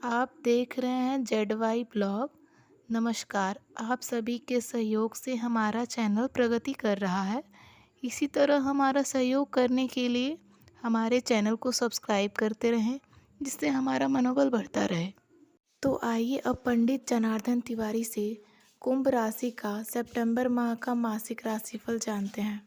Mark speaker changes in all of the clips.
Speaker 1: आप देख रहे हैं ZY ब्लॉग। नमस्कार, आप सभी के सहयोग से हमारा चैनल प्रगति कर रहा है। इसी तरह हमारा सहयोग करने के लिए हमारे चैनल को सब्सक्राइब करते रहें, जिससे हमारा मनोबल बढ़ता रहे। तो आइए अब पंडित जनार्दन तिवारी से कुंभ राशि का सितंबर माह का मासिक राशिफल जानते हैं।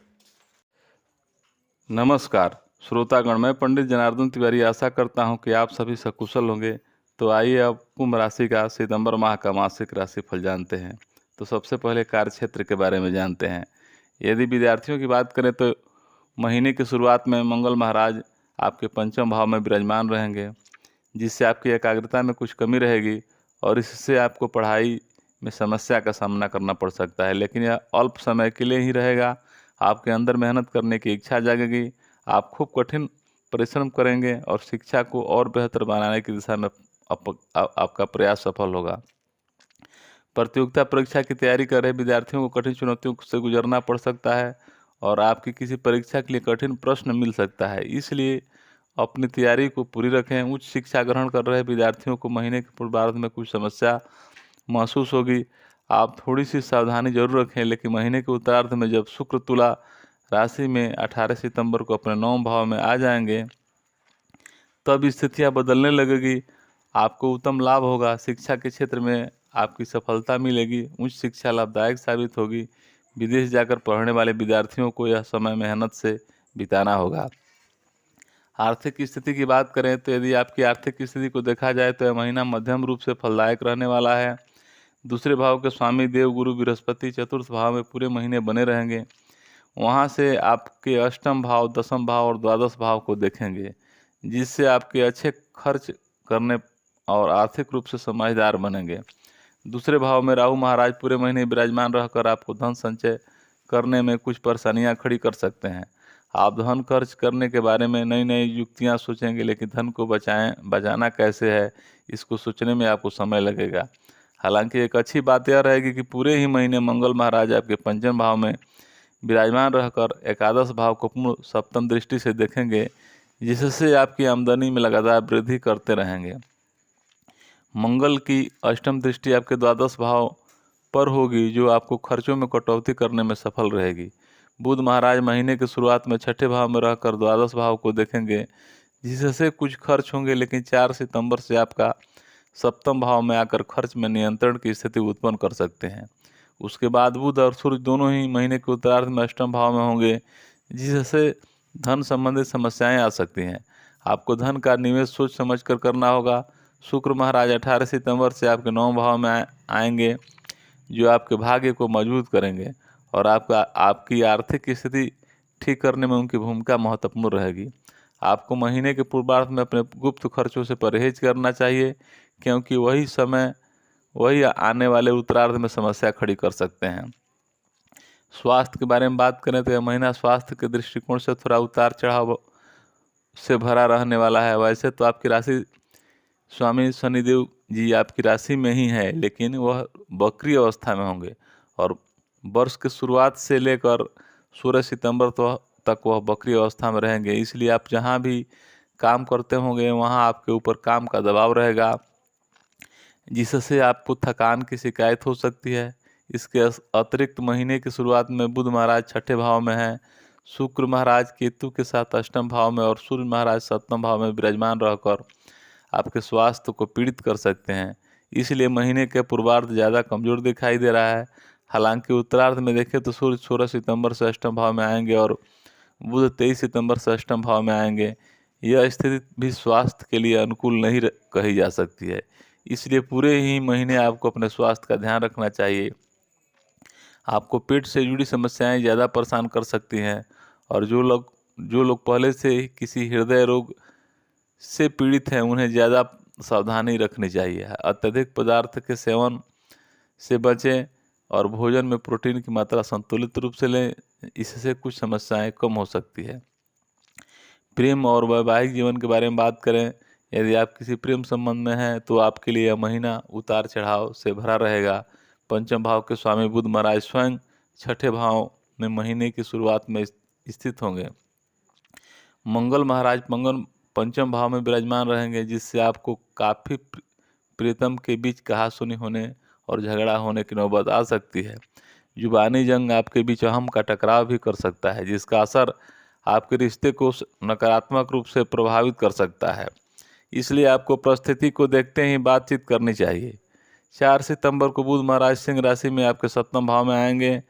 Speaker 2: नमस्कार श्रोतागण, मैं पंडित जनार्दन तिवारी आशा करता हूं कि आप सभी सकुशल होंगे। तो आइए अब कुंभ राशि का सितंबर माह का मासिक राशिफल जानते हैं। तो सबसे पहले कार्यक्षेत्र के बारे में जानते हैं। यदि विद्यार्थियों की बात करें तो महीने की शुरुआत में मंगल महाराज आपके पंचम भाव में विराजमान रहेंगे, जिससे आपकी एकाग्रता में कुछ कमी रहेगी और इससे आपको पढ़ाई में समस्या का सामना करना पड़ सकता है, लेकिन यह अल्प समय के लिए ही रहेगा। आपके अंदर मेहनत करने की इच्छा जागेगी, आप खूब कठिन परिश्रम करेंगे और शिक्षा को और बेहतर बनाने की दिशा में आपका प्रयास सफल होगा। प्रतियोगिता परीक्षा की तैयारी कर रहे विद्यार्थियों को कठिन चुनौतियों से गुजरना पड़ सकता है और आपकी किसी परीक्षा के लिए कठिन प्रश्न मिल सकता है, इसलिए अपनी तैयारी को पूरी रखें। उच्च शिक्षा ग्रहण कर रहे विद्यार्थियों को महीने के पूर्वार्ध में कुछ समस्या महसूस होगी। आप थोड़ी सी सावधानी जरूर रखें, लेकिन महीने के उत्तरार्ध में जब शुक्र तुला राशि में 18 सितंबर को अपने 9वें भाव में आ जाएंगे, तब स्थितियां बदलने लगेगी। आपको उत्तम लाभ होगा, शिक्षा के क्षेत्र में आपकी सफलता मिलेगी, उच्च शिक्षा लाभदायक साबित होगी। विदेश जाकर पढ़ने वाले विद्यार्थियों को यह समय मेहनत से बिताना होगा। आर्थिक स्थिति की बात करें तो यदि आपकी आर्थिक स्थिति को देखा जाए तो यह महीना मध्यम रूप से फलदायक रहने वाला है। दूसरे भाव के स्वामी देव गुरु बृहस्पति चतुर्थ भाव में पूरे महीने बने रहेंगे। वहाँ से आपके अष्टम भाव, दसम भाव और द्वादश भाव को देखेंगे, जिससे आपके अच्छे खर्च करने और आर्थिक रूप से समझदार बनेंगे। दूसरे भाव में राहु महाराज पूरे महीने विराजमान रहकर आपको धन संचय करने में कुछ परेशानियां खड़ी कर सकते हैं। आप धन खर्च करने के बारे में नई नई युक्तियां सोचेंगे, लेकिन धन को बचाना कैसे है, इसको सोचने में आपको समय लगेगा। हालांकि एक अच्छी बात यह रहेगी कि पूरे ही महीने मंगल महाराज आपके पंचम भाव में विराजमान रहकर एकादश भाव को पूर्ण सप्तम दृष्टि से देखेंगे, जिससे आपकी आमदनी में लगातार वृद्धि करते रहेंगे। मंगल की अष्टम दृष्टि आपके द्वादश भाव पर होगी, जो आपको खर्चों में कटौती करने में सफल रहेगी। बुध महाराज महीने की शुरुआत में छठे भाव में रहकर द्वादश भाव को देखेंगे, जिससे कुछ खर्च होंगे, लेकिन 4 सितंबर से आपका सप्तम भाव में आकर खर्च में नियंत्रण की स्थिति उत्पन्न कर सकते हैं। उसके बाद बुध और सूर्य दोनों ही महीने के उत्तरार्ध में अष्टम भाव में होंगे, जिससे धन संबंधित समस्याएं आ सकती हैं। आपको धन का निवेश सोच समझ कर करना होगा। शुक्र महाराज 18 सितंबर से आपके 9वें भाव में आएंगे, जो आपके भाग्य को मजबूत करेंगे और आपकी आर्थिक स्थिति ठीक करने में उनकी भूमिका महत्वपूर्ण रहेगी। आपको महीने के पूर्वार्ध में अपने गुप्त खर्चों से परहेज करना चाहिए, क्योंकि वही आने वाले उत्तरार्ध में समस्या खड़ी कर सकते हैं। स्वास्थ्य के बारे में बात करें तो यह महीना स्वास्थ्य के दृष्टिकोण से थोड़ा उतार चढ़ाव से भरा रहने वाला है। वैसे तो आपकी राशि स्वामी शनिदेव जी आपकी राशि में ही है, लेकिन वह वक्री अवस्था में होंगे और वर्ष की शुरुआत से लेकर 16 सितंबर तक वह वक्री अवस्था में रहेंगे। इसलिए आप जहां भी काम करते होंगे वहां आपके ऊपर काम का दबाव रहेगा, जिससे आपको थकान की शिकायत हो सकती है। इसके अतिरिक्त महीने की शुरुआत में बुध महाराज छठे भाव में हैं, शुक्र महाराज केतु के साथ अष्टम भाव में और सूर्य महाराज सप्तम भाव में विराजमान रहकर आपके स्वास्थ्य को पीड़ित कर सकते हैं। इसलिए महीने के पूर्वार्ध ज़्यादा कमजोर दिखाई दे रहा है। हालांकि उत्तरार्ध में देखें तो सूर्य 16 सितंबर से अष्टम भाव में आएंगे और बुध 23 सितंबर से अष्टम भाव में आएंगे। यह स्थिति भी स्वास्थ्य के लिए अनुकूल नहीं कही जा सकती है, इसलिए पूरे ही महीने आपको अपने स्वास्थ्य का ध्यान रखना चाहिए। आपको पेट से जुड़ी समस्याएं ज़्यादा परेशान कर सकती हैं और जो लोग पहले से ही किसी हृदय रोग से पीड़ित हैं, उन्हें ज़्यादा सावधानी रखनी चाहिए। अत्यधिक पदार्थ के सेवन से बचें और भोजन में प्रोटीन की मात्रा संतुलित रूप से लें, इससे कुछ समस्याएं कम हो सकती है। प्रेम और वैवाहिक जीवन के बारे में बात करें, यदि आप किसी प्रेम संबंध में हैं तो आपके लिए यह महीना उतार चढ़ाव से भरा रहेगा। पंचम भाव के स्वामी बुध महाराज स्वयं छठे भाव में महीने की शुरुआत में स्थित होंगे। मंगल पंचम भाव में विराजमान रहेंगे, जिससे आपको काफ़ी प्रीतम के बीच कहासुनी होने और झगड़ा होने की नौबत आ सकती है। जुबानी जंग आपके बीच अहम का टकराव भी कर सकता है, जिसका असर आपके रिश्ते को नकारात्मक रूप से प्रभावित कर सकता है। इसलिए आपको परिस्थिति को देखते ही बातचीत करनी चाहिए। 4 सितंबर को बुध महाराज सिंह राशि में आपके 7वें भाव में आएंगे।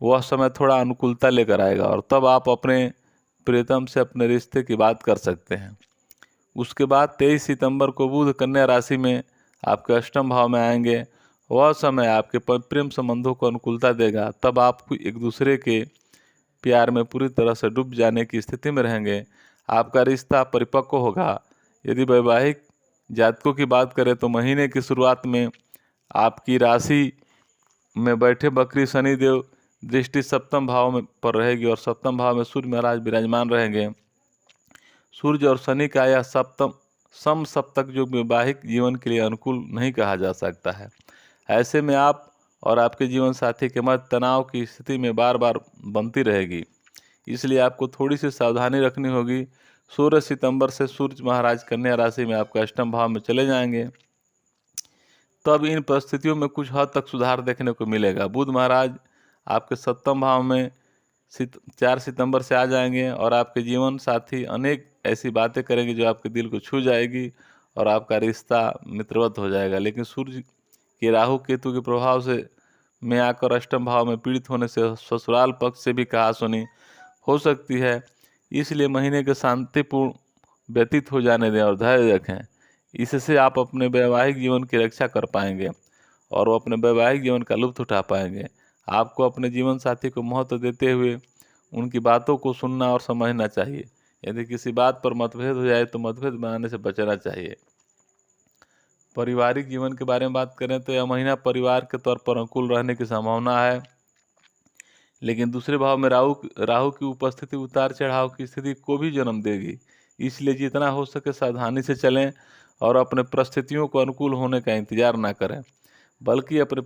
Speaker 2: वह समय थोड़ा अनुकूलता लेकर आएगा और तब आप अपने प्रीतम से अपने रिश्ते की बात कर सकते हैं। उसके बाद 23 सितंबर को बुध कन्या राशि में आपके 8वें भाव में आएंगे। वह समय आपके प्रेम संबंधों को अनुकूलता देगा। तब आप एक दूसरे के प्यार में पूरी तरह से डूब जाने की स्थिति में रहेंगे। आपका रिश्ता परिपक्व होगा। यदि वैवाहिक जातकों की बात करें तो महीने की शुरुआत में आपकी राशि में बैठे बकरी शनिदेव दृष्टि 7वें भाव में पर रहेगी और 7वें भाव में सूर्य महाराज विराजमान रहेंगे। सूर्य और शनि का यह सम सप्तक जो वैवाहिक जीवन के लिए अनुकूल नहीं कहा जा सकता है। ऐसे में आप और आपके जीवन साथी के मध्य तनाव की स्थिति में बार बार बनती रहेगी। इसलिए आपको थोड़ी सी सावधानी रखनी होगी। 16 सितंबर से सूर्य महाराज कन्या राशि में आपके 8वें भाव में चले जाएंगे। तब इन परिस्थितियों में कुछ हद तक सुधार देखने को मिलेगा। बुध महाराज आपके 7वें भाव में 4 सितंबर से आ जाएंगे और आपके जीवन साथी अनेक ऐसी बातें करेंगे जो आपके दिल को छू जाएगी और आपका रिश्ता मित्रवत हो जाएगा। लेकिन सूर्य के राहु केतु के प्रभाव से में आकर 8वें भाव में पीड़ित होने से ससुराल पक्ष से भी कहासुनी हो सकती है। इसलिए महीने के शांतिपूर्ण व्यतीत हो जाने दें और धैर्य रखें। इससे आप अपने वैवाहिक जीवन की रक्षा कर पाएंगे और वो अपने वैवाहिक जीवन का लुत्फ उठा पाएंगे। आपको अपने जीवन साथी को महत्व देते हुए उनकी बातों को सुनना और समझना चाहिए। यदि किसी बात पर मतभेद हो जाए तो मतभेद बनाने से बचना चाहिए। पारिवारिक जीवन के बारे में बात करें तो यह महीना परिवार के तौर पर अनुकूल रहने की संभावना है, लेकिन दूसरे भाव में राहु की उपस्थिति उतार चढ़ाव की स्थिति को भी जन्म देगी। इसलिए जितना हो सके सावधानी से चलें और अपने परिस्थितियों को अनुकूल होने का इंतजार ना करें, बल्कि अपने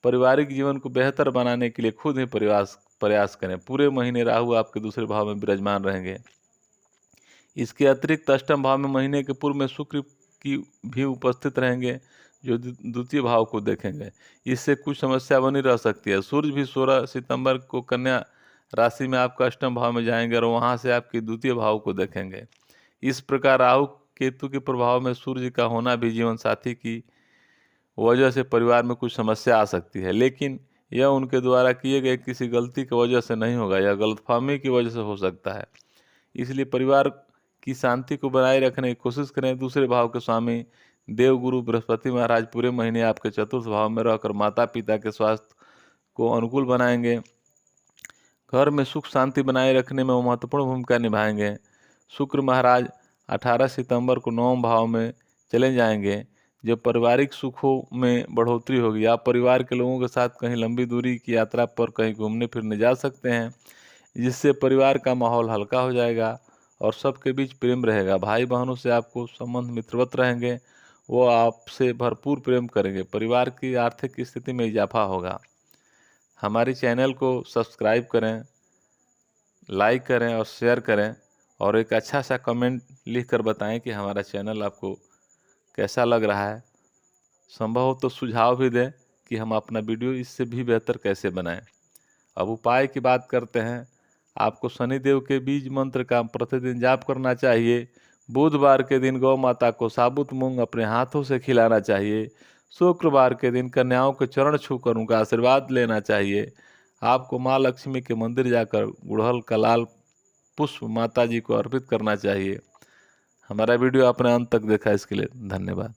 Speaker 2: पारिवारिक जीवन को बेहतर बनाने के लिए खुद ही प्रयास करें। पूरे महीने राहु आपके दूसरे भाव में विराजमान रहेंगे। इसके अतिरिक्त 8वें भाव में महीने के पूर्व में शुक्र की भी उपस्थित रहेंगे जो द्वितीय भाव को देखेंगे। इससे कुछ समस्या बनी रह सकती है। सूर्य भी 16 सितंबर को कन्या राशि में आपका 8वें भाव में जाएंगे और वहां से आपके द्वितीय भाव को देखेंगे। इस प्रकार राहु केतु के प्रभाव में सूर्य का होना भी जीवन साथी की वजह से परिवार में कुछ समस्या आ सकती है, लेकिन यह उनके द्वारा किए गए किसी गलती की वजह से नहीं होगा, यह गलतफहमी की वजह से हो सकता है। इसलिए परिवार की शांति को बनाए रखने की कोशिश करें। दूसरे भाव के स्वामी देवगुरु बृहस्पति महाराज पूरे महीने आपके 4th भाव में रहकर माता पिता के स्वास्थ्य को अनुकूल बनाएंगे। घर में सुख शांति बनाए रखने में वो महत्वपूर्ण भूमिका निभाएंगे। शुक्र महाराज 18 सितंबर को 9वें भाव में चले जाएंगे, जो पारिवारिक सुखों में बढ़ोतरी होगी। आप परिवार के लोगों के साथ कहीं लंबी दूरी की यात्रा पर कहीं घूमने फिरने जा सकते हैं, जिससे परिवार का माहौल हल्का हो जाएगा और सबके बीच प्रेम रहेगा। भाई बहनों से आपको संबंध मित्रवत रहेंगे, वो आपसे भरपूर प्रेम करेंगे। परिवार की आर्थिक स्थिति में इजाफा होगा। हमारे चैनल को सब्सक्राइब करें, लाइक करें और शेयर करें और एक अच्छा सा कमेंट लिखकर बताएं कि हमारा चैनल आपको कैसा लग रहा है। संभव हो तो सुझाव भी दें कि हम अपना वीडियो इससे भी बेहतर कैसे बनाएं। अब उपाय की बात करते हैं। आपको शनिदेव के बीज मंत्र का प्रतिदिन जाप करना चाहिए। बुधवार के दिन गौ माता को साबुत मूंग अपने हाथों से खिलाना चाहिए। शुक्रवार के दिन कन्याओं के चरण छूकर उनका आशीर्वाद लेना चाहिए। आपको माँ लक्ष्मी के मंदिर जाकर गुड़हल का लाल पुष्प माता जी को अर्पित करना चाहिए। हमारा वीडियो आपने अंत तक देखा, इसके लिए धन्यवाद।